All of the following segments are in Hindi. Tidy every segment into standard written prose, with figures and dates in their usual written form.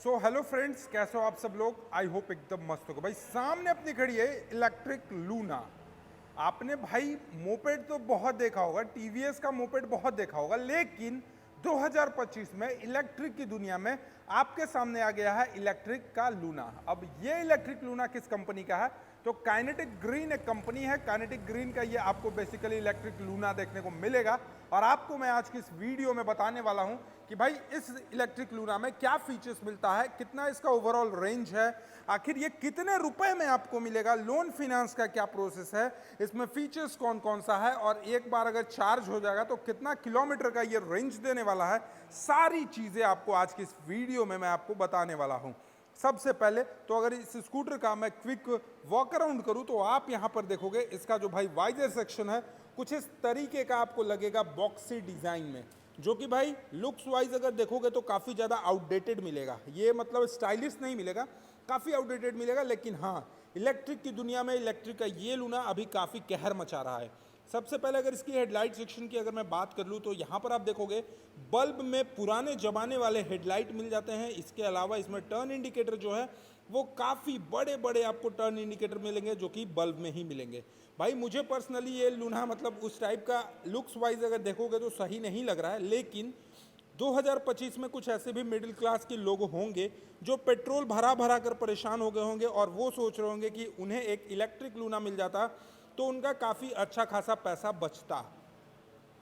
हेलो फ्रेंड्स, कैसे हो आप सब लोग। आई होप एकदम मस्त होगा। भाई सामने अपनी खड़ी है इलेक्ट्रिक लूना। आपने भाई मोपेड तो बहुत देखा होगा, टीवीएस का मोपेड बहुत देखा होगा, लेकिन 2025 में इलेक्ट्रिक की दुनिया में आपके सामने आ गया है इलेक्ट्रिक का लूना। अब ये इलेक्ट्रिक लूना किस कंपनी का है? तो काइनेटिक ग्रीन एक कंपनी है। काइनेटिक ग्रीन का ये आपको बेसिकली इलेक्ट्रिक लूना देखने को मिलेगा और आपको मैं आज की इस वीडियो में बताने वाला हूं कि भाई इस इलेक्ट्रिक लूना में क्या फीचर्स मिलता है, कितना इसका ओवरऑल रेंज है, आखिर ये कितने रुपए में आपको मिलेगा, लोन फिनेंस का क्या प्रोसेस है, इसमें फीचर्स कौन कौन सा है और एक बार अगर चार्ज हो जाएगा तो कितना किलोमीटर का ये रेंज देने वाला है। सारी चीजें आपको आज की इस वीडियो में मैं आपको बताने वाला हूं। सबसे पहले तो अगर इस स्कूटर का मैं क्विक वॉक अराउंड करूं तो आप यहां पर देखोगे इसका जो भाई वाइजर सेक्शन है कुछ इस तरीके का आपको लगेगा बॉक्सी डिजाइन में, जो कि भाई लुक्स वाइज अगर देखोगे तो काफ़ी ज़्यादा आउटडेटेड मिलेगा। ये मतलब स्टाइलिश नहीं मिलेगा, काफ़ी आउटडेटेड मिलेगा। लेकिन हाँ, इलेक्ट्रिक की दुनिया में इलेक्ट्रिक का ये लूना अभी काफ़ी कहर मचा रहा है। सबसे पहले अगर इसकी हेडलाइट सेक्शन की अगर मैं बात कर लूँ तो यहाँ पर आप देखोगे बल्ब में पुराने जमाने वाले हेडलाइट मिल जाते हैं। इसके अलावा इसमें टर्न इंडिकेटर जो है वो काफ़ी बड़े बड़े आपको टर्न इंडिकेटर मिलेंगे जो कि बल्ब में ही मिलेंगे। भाई मुझे पर्सनली ये लूना मतलब उस टाइप का लुक्स वाइज अगर देखोगे तो सही नहीं लग रहा है, लेकिन 2025 में कुछ ऐसे भी मिडिल क्लास के लोग होंगे जो पेट्रोल भरा भरा कर परेशान हो गए होंगे और वो सोच रहे होंगे कि उन्हें एक इलेक्ट्रिक लूना मिल जाता तो उनका काफ़ी अच्छा खासा पैसा बचता।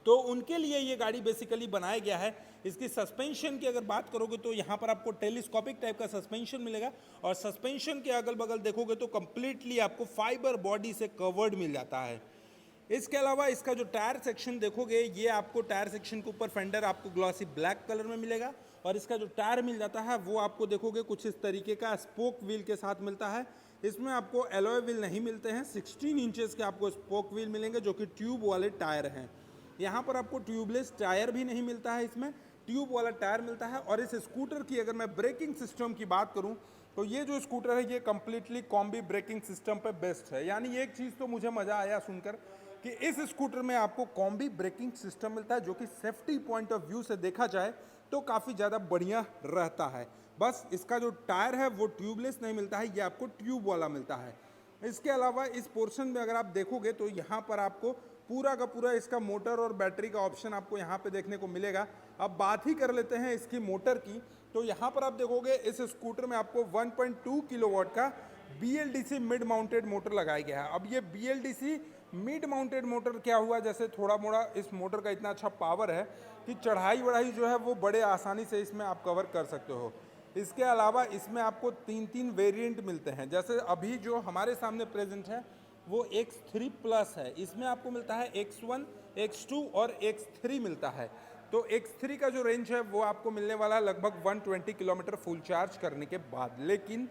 तो उनके लिए ये गाड़ी बेसिकली बनाया गया है। इसकी सस्पेंशन की अगर बात करोगे तो यहाँ पर आपको टेलीस्कोपिक टाइप का सस्पेंशन मिलेगा और सस्पेंशन के अगल बगल देखोगे तो कंप्लीटली आपको फाइबर बॉडी से कवर्ड मिल जाता है। इसके अलावा इसका जो टायर सेक्शन देखोगे, ये आपको टायर सेक्शन के ऊपर फेंडर आपको ग्लॉसी ब्लैक कलर में मिलेगा और इसका जो टायर मिल जाता है वो आपको देखोगे कुछ इस तरीके का स्पोक व्हील के साथ मिलता है। इसमें आपको एलॉय व्हील नहीं मिलते हैं, 16 इंचेस के आपको स्पोक व्हील मिलेंगे जो कि ट्यूब वाले टायर हैं। यहाँ पर आपको ट्यूबलेस टायर भी नहीं मिलता है, इसमें ट्यूब वाला टायर मिलता है। और इस स्कूटर की अगर मैं ब्रेकिंग सिस्टम की बात करूँ तो ये जो स्कूटर है ये कंप्लीटली कॉम्बी ब्रेकिंग सिस्टम पे बेस्ट है। यानी एक चीज़ तो मुझे मज़ा आया सुनकर कि इस स्कूटर में आपको कॉम्बी ब्रेकिंग सिस्टम मिलता है जो कि सेफ्टी पॉइंट ऑफ व्यू से देखा जाए तो काफ़ी ज़्यादा बढ़िया रहता है। बस इसका जो टायर है वो ट्यूबलेस नहीं मिलता है, ये आपको ट्यूब वाला मिलता है। इसके अलावा इस पोर्शन में अगर आप देखोगे तो यहाँ पर आपको पूरा का पूरा इसका मोटर और बैटरी का ऑप्शन आपको यहाँ पे देखने को मिलेगा। अब बात ही कर लेते हैं इसकी मोटर की, तो यहाँ पर आप देखोगे इस स्कूटर में आपको 1.2 किलोवाट का BLDC मिड माउंटेड मोटर लगाया गया है। अब ये BLDC मिड माउंटेड मोटर क्या हुआ, जैसे थोड़ा मोड़ा इस मोटर का इतना अच्छा पावर है कि चढ़ाई वढ़ाई जो है वो बड़े आसानी से इसमें आप कवर कर सकते हो। इसके अलावा इसमें आपको तीन तीन वेरिएंट मिलते हैं। जैसे अभी जो हमारे सामने प्रेजेंट है वो X3 प्लस है, इसमें आपको मिलता है X1, X2 और X3 मिलता है। तो X3 का जो रेंज है वो आपको मिलने वाला है लगभग 120 किलोमीटर फुल चार्ज करने के बाद। लेकिन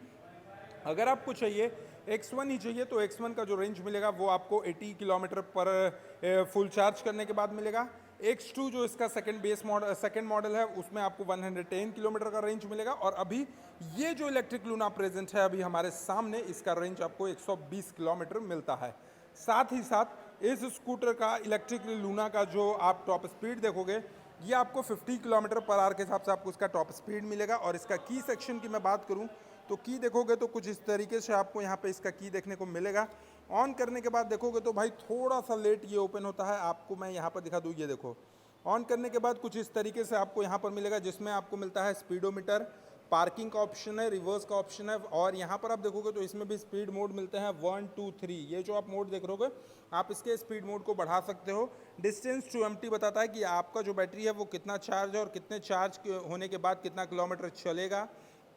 अगर आपको चाहिए X1 ही चाहिए तो X1 का जो रेंज मिलेगा वो आपको 80 किलोमीटर पर फुल चार्ज करने के बाद मिलेगा। X2 जो इसका सेकंड मॉडल है उसमें आपको 110 किलोमीटर का रेंज मिलेगा। और अभी ये जो इलेक्ट्रिक लूना प्रेजेंट है अभी हमारे सामने, इसका रेंज आपको 120 किलोमीटर मिलता है। साथ ही साथ इस स्कूटर का इलेक्ट्रिक लूना का जो आप टॉप स्पीड देखोगे ये आपको 50 किलोमीटर पर आवर के हिसाब से आपको इसका टॉप स्पीड मिलेगा। और इसका की सेक्शन की मैं बात करूं तो की देखोगे तो कुछ इस तरीके से आपको यहाँ पे इसका की देखने को मिलेगा। ऑन करने के बाद देखोगे तो भाई थोड़ा सा लेट ये ओपन होता है, आपको मैं यहाँ पर दिखा दूँ। ये देखो, ऑन करने के बाद कुछ इस तरीके से आपको यहाँ पर मिलेगा जिसमें आपको मिलता है स्पीडोमीटर, पार्किंग का ऑप्शन है, रिवर्स का ऑप्शन है। और यहाँ पर आप देखोगे तो इसमें भी स्पीड मोड मिलते हैं 1, 2, 3। ये जो आप मोड देख रहे होगे आप इसके स्पीड मोड को बढ़ा सकते हो। डिस्टेंस टू एम्प्टी बताता है कि आपका जो बैटरी है वो कितना चार्ज है और कितने चार्ज होने के बाद कितना किलोमीटर चलेगा।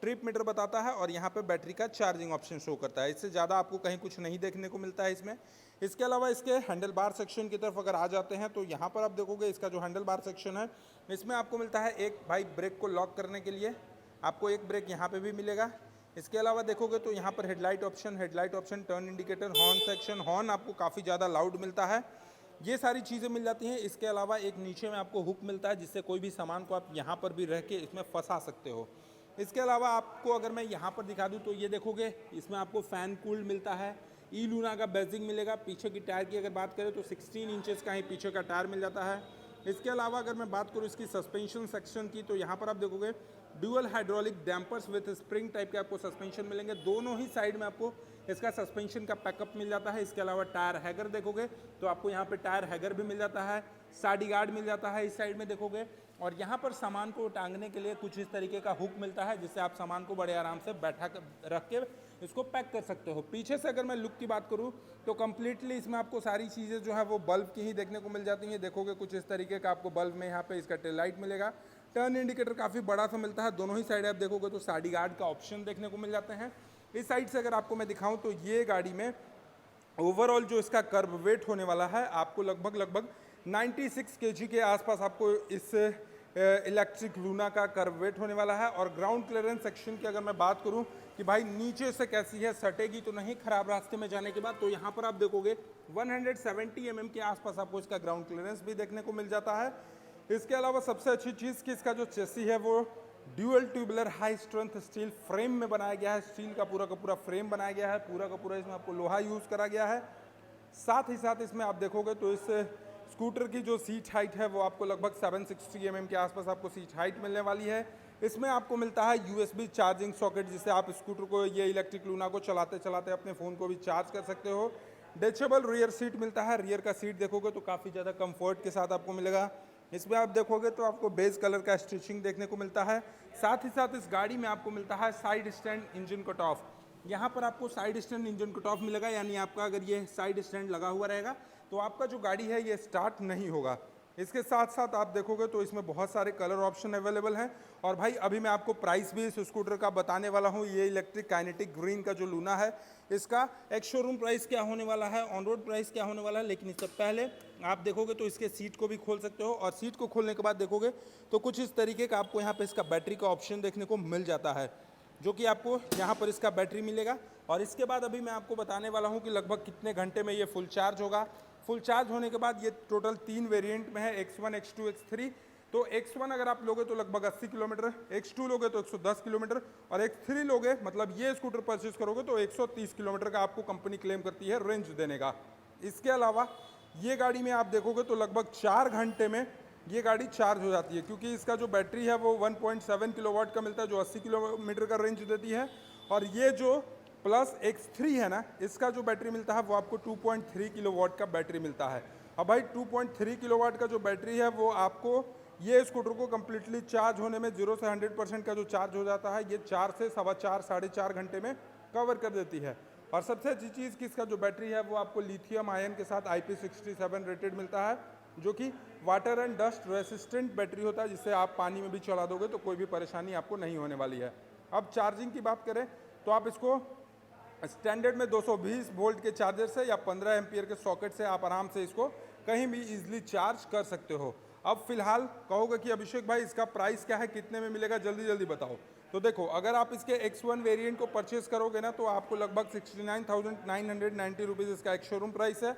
ट्रिप मीटर बताता है और यहाँ पे बैटरी का चार्जिंग ऑप्शन शो करता है। इससे ज़्यादा आपको कहीं कुछ नहीं देखने को मिलता है इसमें। इसके अलावा इसके हैंडल बार सेक्शन की तरफ अगर आ जाते हैं तो यहाँ पर आप देखोगे इसका जो हैंडल बार सेक्शन है इसमें आपको मिलता है एक भाई ब्रेक को लॉक करने के लिए आपको एक ब्रेक यहाँ पे भी मिलेगा। इसके अलावा देखोगे तो यहाँ पर headlight option, turn indicator, horn section, horn आपको काफ़ी ज़्यादा लाउड मिलता है। ये सारी चीज़ें मिल जाती हैं। इसके अलावा एक नीचे में आपको हुक मिलता है जिससे कोई भी सामान को आप यहाँ पर भी रह के इसमें फंसा सकते हो। इसके अलावा आपको अगर मैं यहाँ पर दिखा दूँ तो ये देखोगे इसमें आपको फ़ैन कूल्ड मिलता है, ई लूना का बेजिंग मिलेगा। पीछे की टायर की अगर बात करें तो 16 इंचेस का ही पीछे का टायर मिल जाता है। इसके अलावा अगर मैं बात करूँ इसकी सस्पेंशन सेक्शन की तो यहाँ पर आप देखोगे dual hydraulic dampers with spring type के आपको सस्पेंशन मिलेंगे। दोनों ही साइड में आपको इसका सस्पेंशन का पैकअप मिल जाता है। इसके अलावा टायर हैगर देखोगे तो आपको यहाँ पे टायर हैगर भी मिल जाता है, साडी गार्ड मिल जाता है इस साइड में देखोगे, और यहाँ पर सामान को टांगने के लिए कुछ इस तरीके का हुक मिलता है जिससे आप सामान को बड़े आराम से बैठा रख के इसको पैक कर सकते हो। पीछे से अगर मैं लुक की बात करूँ तो कम्प्लीटली इसमें आपको सारी चीज़ें जो है वो बल्ब की ही देखने को मिल जाती हैं। देखोगे कुछ इस तरीके का आपको बल्ब में यहाँ पे इसका टेल लाइट मिलेगा। टर्न इंडिकेटर काफ़ी बड़ा सा मिलता है। दोनों ही साइड आप देखोगे तो साडी गार्ड का ऑप्शन देखने को मिल जाते हैं। इस साइड से अगर आपको मैं दिखाऊं तो ये गाड़ी में ओवरऑल जो इसका कर्व वेट होने वाला है आपको लगभग 96 kg के आसपास आपको इस इलेक्ट्रिक लूना का कर्व वेट होने वाला है। और ग्राउंड क्लियरेंस सेक्शन की अगर मैं बात करूं कि भाई नीचे से कैसी है, सटेगी तो नहीं खराब रास्ते में जाने के बाद, तो यहाँ पर आप देखोगे 170 mm के आसपास आपको इसका ग्राउंड क्लियरेंस भी देखने को मिल जाता है। इसके अलावा सबसे अच्छी चीज़ कि इसका जो चेसी है वो dual tubular high strength steel frame में बनाया गया है। स्टील का पूरा फ्रेम बनाया गया है, पूरा का पूरा इसमें आपको लोहा यूज़ करा गया है। साथ ही साथ इसमें आप देखोगे तो इस स्कूटर की जो सीट हाइट है वो आपको लगभग 760 mm के आसपास आपको सीट हाइट मिलने वाली है। इसमें आपको मिलता है USB चार्जिंग सॉकेट, जिससे आप स्कूटर को, ये इलेक्ट्रिक लूना को चलाते चलाते अपने फ़ोन को भी चार्ज कर सकते हो। डेचेबल रियर सीट मिलता है। रियर का सीट देखोगे तो काफ़ी ज़्यादा कंफर्ट के साथ आपको मिलेगा। इसमें आप देखोगे तो आपको बेज कलर का स्टिचिंग देखने को मिलता है। साथ ही साथ इस गाड़ी में आपको मिलता है side stand engine cut off. यहाँ पर आपको side stand engine cut off मिलेगा, यानी आपका अगर ये साइड स्टैंड लगा हुआ रहेगा तो आपका जो गाड़ी है ये स्टार्ट नहीं होगा। इसके साथ साथ आप देखोगे तो इसमें बहुत सारे कलर ऑप्शन अवेलेबल हैं। और भाई अभी मैं आपको प्राइस भी इस स्कूटर का बताने वाला हूँ। ये इलेक्ट्रिक काइनेटिक ग्रीन का जो लूना है इसका एक शोरूम प्राइस क्या होने वाला है, ऑन रोड प्राइस क्या होने वाला है, लेकिन इससे पहले आप देखोगे तो इसके सीट को भी खोल सकते हो। और सीट को खोलने के बाद देखोगे तो कुछ इस तरीके का आपको यहाँ पे इसका बैटरी का ऑप्शन देखने को मिल जाता है, जो कि आपको यहाँ पर इसका बैटरी मिलेगा। और इसके बाद अभी मैं आपको बताने वाला हूँ कि लगभग कितने घंटे में ये फुल चार्ज होगा। फुल चार्ज होने के बाद ये टोटल 3 वेरिएंट में है, X1, X2, X3। तो X1 अगर आप लोगे तो लगभग 80 किलोमीटर, X2 लोगे तो 110 किलोमीटर, और X3 लोगे मतलब ये स्कूटर परचेज करोगे तो 130 किलोमीटर का आपको कंपनी क्लेम करती है रेंज देने का। इसके अलावा ये गाड़ी में आप देखोगे तो लगभग 4 घंटे में ये गाड़ी चार्ज हो जाती है, क्योंकि इसका जो बैटरी है वो 1.7 किलोवाट का मिलता है, जो 80 किलोमीटर का रेंज देती है। और ये जो प्लस X3 है ना, इसका जो बैटरी मिलता है वो आपको 2.3 किलोवाट का बैटरी मिलता है। अब भाई 2.3 किलोवाट का जो बैटरी है वो आपको ये स्कूटर को कम्प्लीटली चार्ज होने में 0 से 100% का जो चार्ज हो जाता है ये 4 से 4.25 साढ़े 4 घंटे में कवर कर देती है। और सबसे अच्छी चीज़ कि इसका जो बैटरी है वो आपको लिथियम आयन के साथ IP67 रेटेड मिलता है, जो कि water and dust resistant battery होता है, जिससे आप पानी में भी चला दोगे तो कोई भी परेशानी आपको नहीं होने वाली है। अब चार्जिंग की बात करें तो आप इसको स्टैंडर्ड में 220 वोल्ट के चार्जर से या 15 एम्पियर के सॉकेट से आप आराम से इसको कहीं भी इजीली चार्ज कर सकते हो। अब फिलहाल कहोगे कि अभिषेक भाई इसका प्राइस क्या है, कितने में मिलेगा, जल्दी जल्दी बताओ। तो देखो, अगर आप इसके X1 वेरिएंट को परचेज करोगे ना तो आपको लगभग 69,990 रुपीज़ इसका एक शोरूम प्राइस है।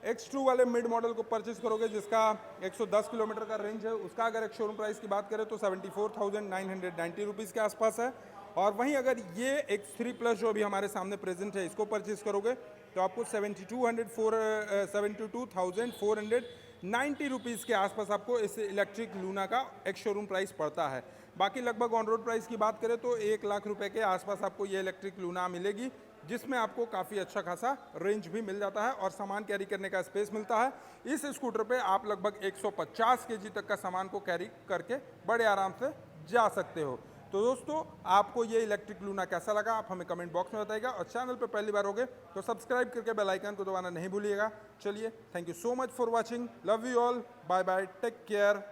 X2 वाले मिड मॉडल को परचेज करोगे जिसका 110 किलोमीटर का रेंज है, उसका अगर एक शोरूम प्राइस की बात करें तो 74,990 रुपीज़ के आसपास है। और वहीं अगर ये X3 प्लस जो अभी हमारे सामने प्रेजेंट है इसको परचेज करोगे तो आपको 72,490 रुपीज़ के आसपास आपको इस इलेक्ट्रिक लूना का एक शोरूम प्राइस पड़ता है। बाकी लगभग ऑन रोड प्राइस की बात करें तो 1 लाख रुपए के आसपास आपको ये इलेक्ट्रिक लूना मिलेगी, जिसमें आपको काफ़ी अच्छा खासा रेंज भी मिल जाता है और सामान कैरी करने का स्पेस मिलता है। इस स्कूटर पे आप लगभग 150 kg तक का सामान को कैरी करके बड़े आराम से जा सकते हो। तो दोस्तों, आपको ये इलेक्ट्रिक लूना कैसा लगा आप हमें कमेंट बॉक्स में बताइएगा, और चैनल पे पहली बार होगे तो सब्सक्राइब करके बेल आइकन को दबाना नहीं भूलिएगा। चलिए, thank you so much for watching, love you all, bye bye, take care.